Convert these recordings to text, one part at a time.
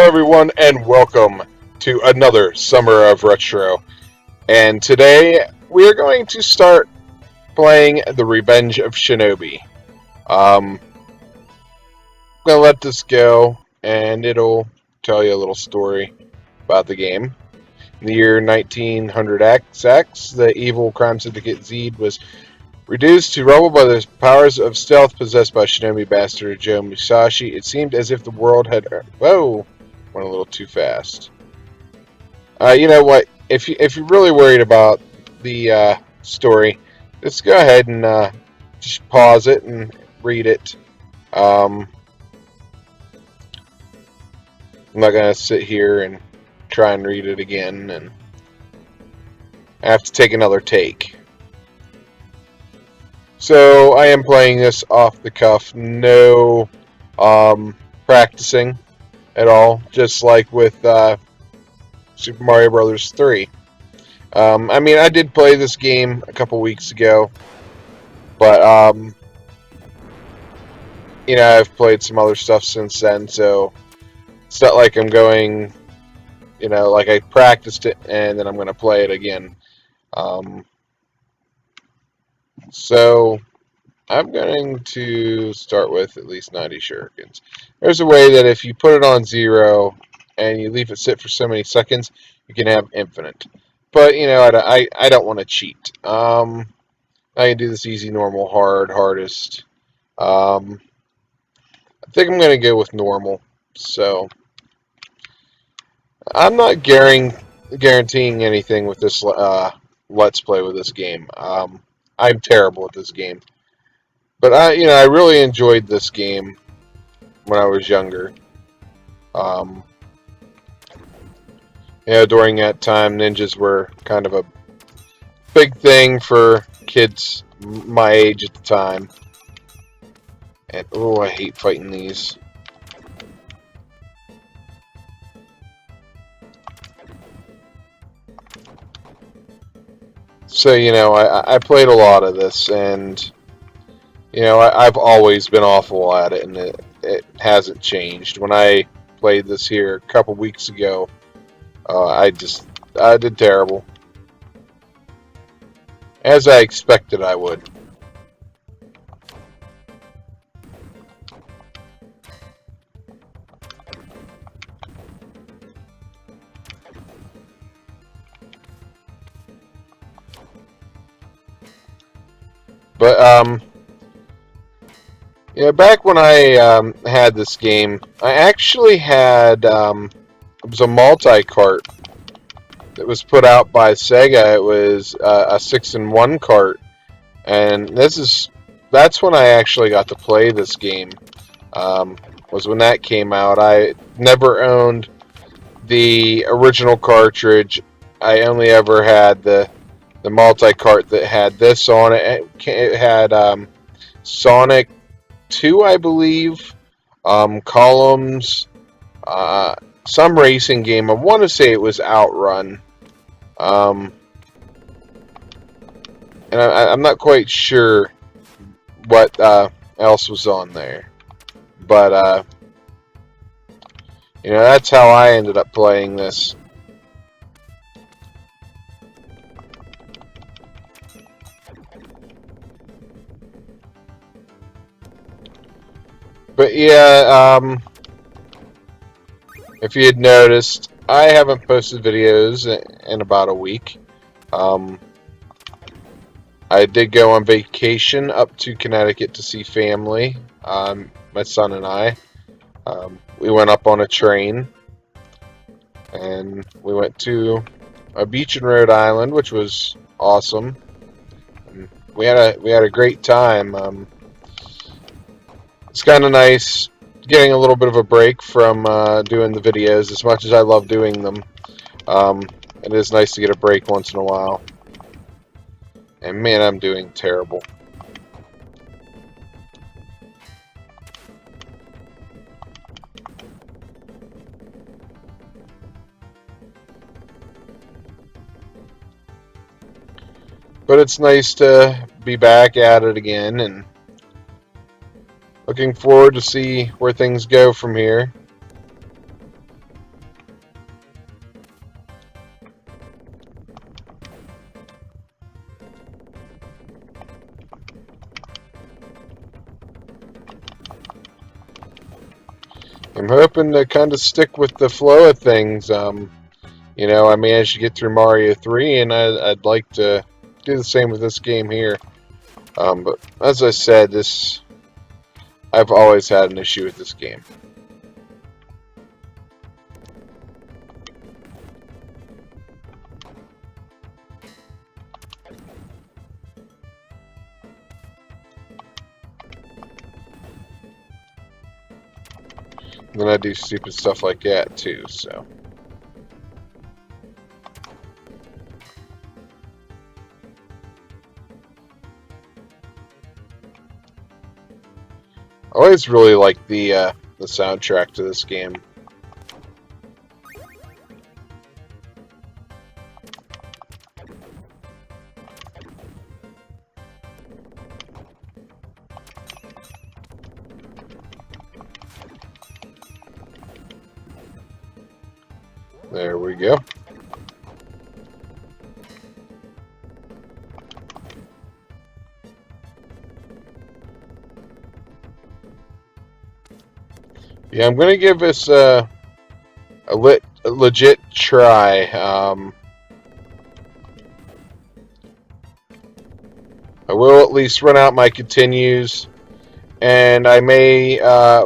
everyone, and welcome to another Summer of Retro. And today we are going to start playing The Revenge of Shinobi. I'm going to let this go, and it'll tell you a little story about the game. In the year 1900X, the evil crime syndicate Zed was reduced to rubble by the powers of stealth possessed by Shinobi bastard Joe Musashi. It seemed as if the world had... Whoa! Went a little too fast. You know what? If you're really worried about the story, just go ahead and just pause it and read it. I'm not gonna sit here and try and read it again, and I have to take another take. So I am playing this off the cuff, no practicing at all, just like with Super Mario Bros. 3. I mean, I did play this game a couple weeks ago, but you know, I've played some other stuff since then, so it's not like I'm going, you know, like I practiced it and then I'm going to play it again. So I'm going to start with at least 90 shurikens. There's a way that if you put it on 0 and you leave it sit for so many seconds, you can have infinite. But, you know, I don't want to cheat. I can do this easy, normal, hard, hardest. I think I'm going to go with normal. So I'm not guaranteeing anything with this Let's Play with this game. I'm terrible at this game. But I really enjoyed this game when I was younger. During that time, ninjas were kind of a big thing for kids my age at the time. And oh, I hate fighting these. So, I played a lot of this, and I've always been awful at it, and it hasn't changed. When I played this here a couple weeks ago, I did terrible. As I expected I would. But, back when I had this game, I actually had, it was a multi-cart that was put out by Sega. It was a 6-in-1 cart, and that's when I actually got to play this game, was when that came out. I never owned the original cartridge. I only ever had the multi-cart that had this on it. It had Sonic 2, I believe, Columns, some racing game. I want to say it was Outrun. And I'm not quite sure what else was on there. But, that's how I ended up playing this. But yeah, if you had noticed, I haven't posted videos in about a week. I did go on vacation up to Connecticut to see family, my son and I. We went up on a train, and we went to a beach in Rhode Island, which was awesome. And we had a great time. It's kind of nice getting a little bit of a break from doing the videos. As much as I love doing them, it is nice to get a break once in a while. And man, I'm doing terrible. But it's nice to be back at it again, and looking forward to see where things go from here. I'm hoping to kind of stick with the flow of things. You know, I managed to get through Mario 3, and I'd like to do the same with this game here. But as I said, I've always had an issue with this game. And then I do stupid stuff like that too, so. I always really like the soundtrack to this game. There we go. Yeah, I'm gonna give this a legit try. I will at least run out my continues, and I may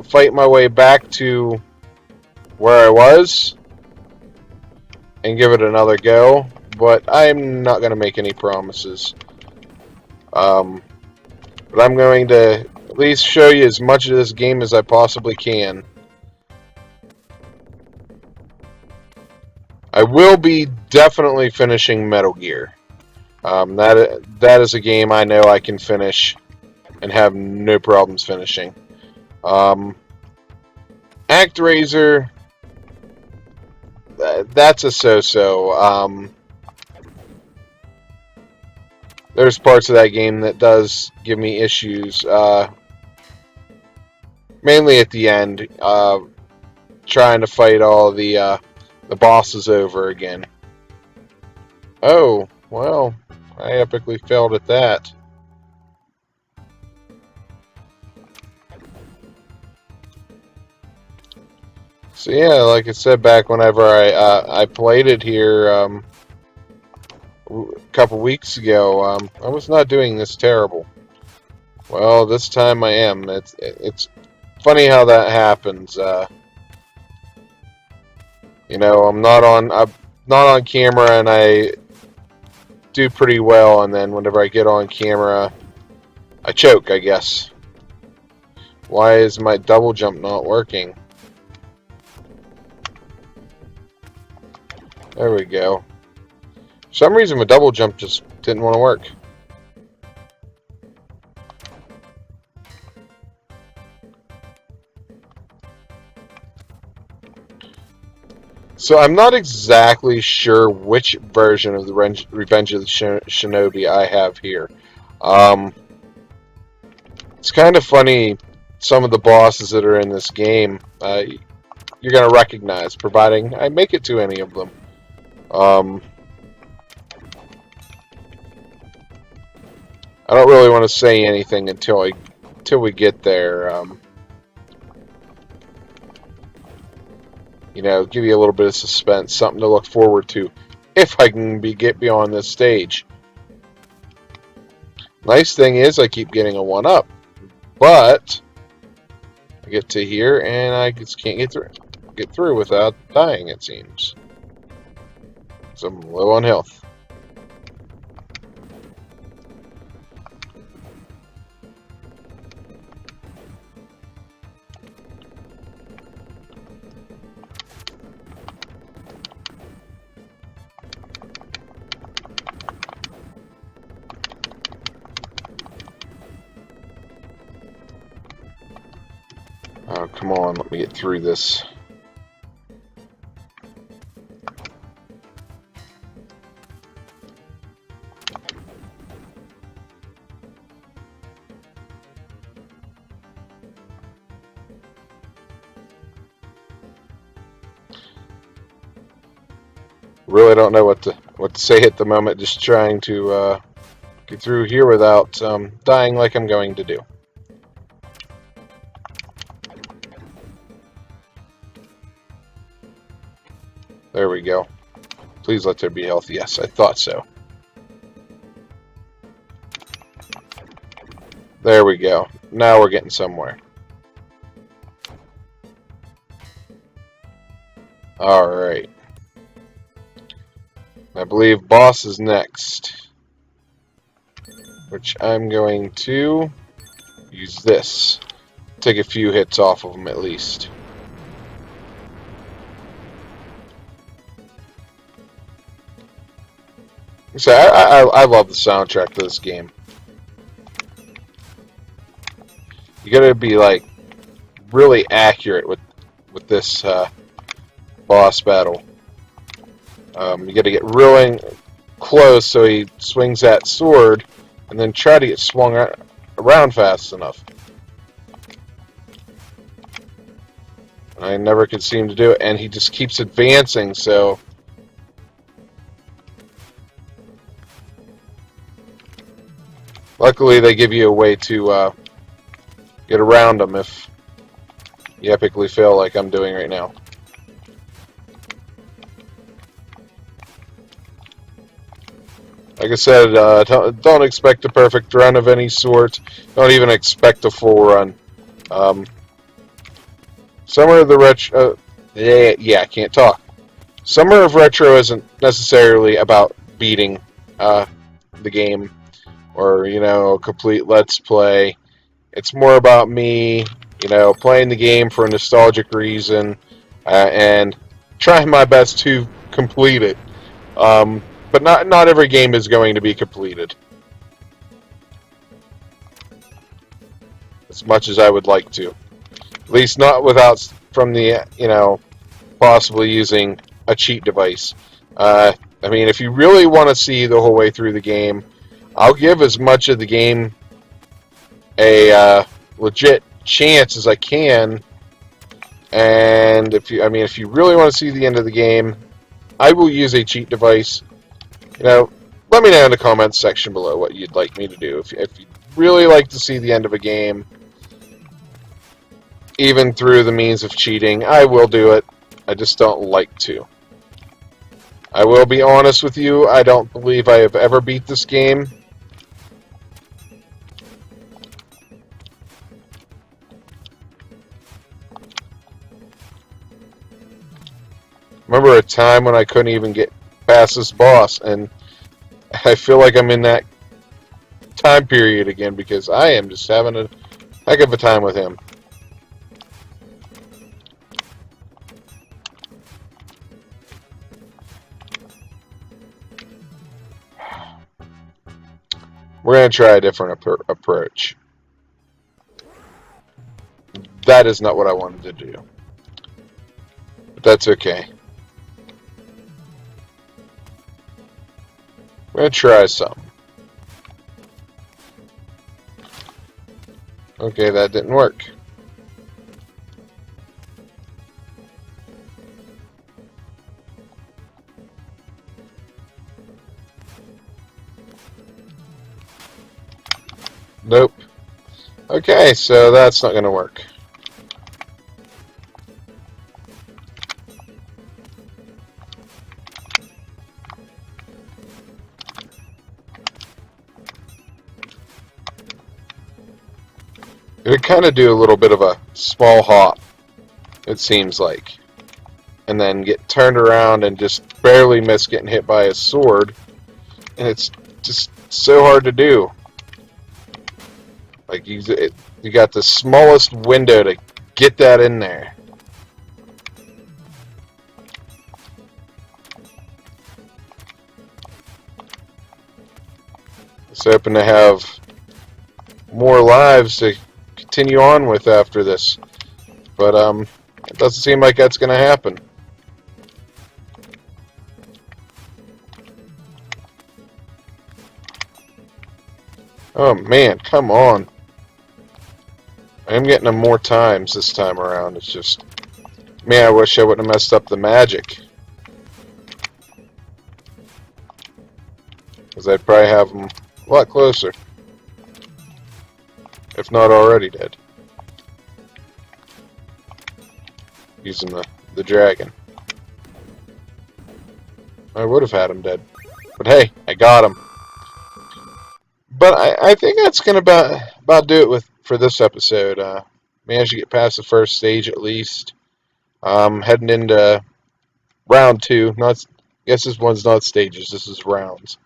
fight my way back to where I was and give it another go, but I'm not going to make any promises. But I'm going to at least show you as much of this game as I possibly can. I will be definitely finishing Metal Gear. That is a game I know I can finish and have no problems finishing. ActRaiser, that's a so-so. There's parts of that game that does give me issues, mainly at the end, trying to fight all the bosses over again. Oh, well, I epically failed at that. So yeah, like I said back whenever I played it here a couple weeks ago, I was not doing this terrible. Well, this time I am. It's funny how that happens. You know, I'm not on camera, and I do pretty well, and then whenever I get on camera, I choke, I guess. Why is my double jump not working? There we go. For some reason, my double jump just didn't want to work. So I'm not exactly sure which version of the Revenge of the Shinobi I have here. It's kind of funny, some of the bosses that are in this game, you're going to recognize, providing I make it to any of them. I don't really want to say anything until we get there. You know, give you a little bit of suspense, something to look forward to, if I can get beyond this stage. Nice thing is, I keep getting a 1-up, but I get to here and I just can't get through without dying, it seems. So I'm low on health. Oh, come on, let me get through this. Really don't know what to say at the moment, just trying to get through here without dying like I'm going to do. There we go. Please let there be health. Yes, I thought so. There we go. Now we're getting somewhere. Alright. I believe boss is next. Which I'm going to use this. Take a few hits off of him at least. So I love the soundtrack to this game. You gotta be like really accurate with this boss battle. You gotta get really close so he swings that sword, and then try to get swung around fast enough. I never could seem to do it, and he just keeps advancing, so... Luckily, they give you a way to get around them if you epically fail like I'm doing right now. Like I said, don't expect a perfect run of any sort. Don't even expect a full run. Summer of the Retro... yeah, I can't talk. Summer of Retro isn't necessarily about beating the game or, you know, a complete Let's Play. It's more about me, you know, playing the game for a nostalgic reason and trying my best to complete it. But not every game is going to be completed. As much as I would like to. At least not without, from the, you know, possibly using a cheat device. I mean, if you really want to see the whole way through the game, I'll give as much of the game a legit chance as I can. And if you really want to see the end of the game, I will use a cheat device. You know, let me know in the comments section below what you'd like me to do. If you'd really like to see the end of a game, even through the means of cheating, I will do it. I just don't like to. I will be honest with you, I don't believe I have ever beat this game. Remember a time when I couldn't even get past this boss, and I feel like I'm in that time period again because I am just having a heck of a time with him. We're going to try a different approach. That is not what I wanted to do. But that's okay. We're going to try something. Okay, that didn't work. Nope. Okay, so that's not going to work. It would kind of do a little bit of a small hop, it seems like. And then get turned around and just barely miss getting hit by a sword. And it's just so hard to do. Like, you got the smallest window to get that in there. Just hoping to have more lives to continue on with after this. But, it doesn't seem like that's going to happen. Oh, man, come on. I am getting them more times this time around. It's just, man, I wish I wouldn't have messed up the magic. Because I'd probably have them a lot closer. If not already dead. Using the dragon. I would have had him dead. But hey, I got him. But I think that's going to about do it for this episode. Managed to get past the first stage at least. Heading into round 2. Not, I guess this one's not stages. This is rounds.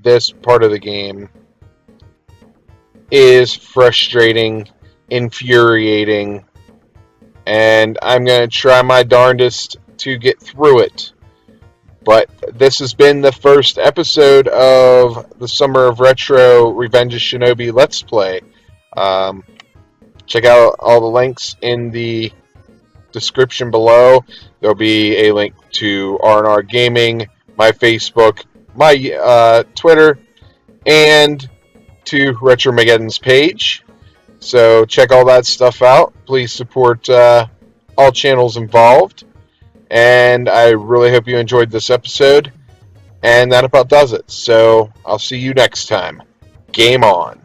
This part of the game is frustrating, infuriating, and I'm going to try my darndest to get through it. But this has been the first episode of the Summer of Retro Revenge of Shinobi Let's Play. Check out all the links in the description below. There'll be a link to R&R Gaming, my Facebook, my Twitter, and to Retromageddon's page. So check all that stuff out. Please support all channels involved. And I really hope you enjoyed this episode. And that about does it. So I'll see you next time. Game on.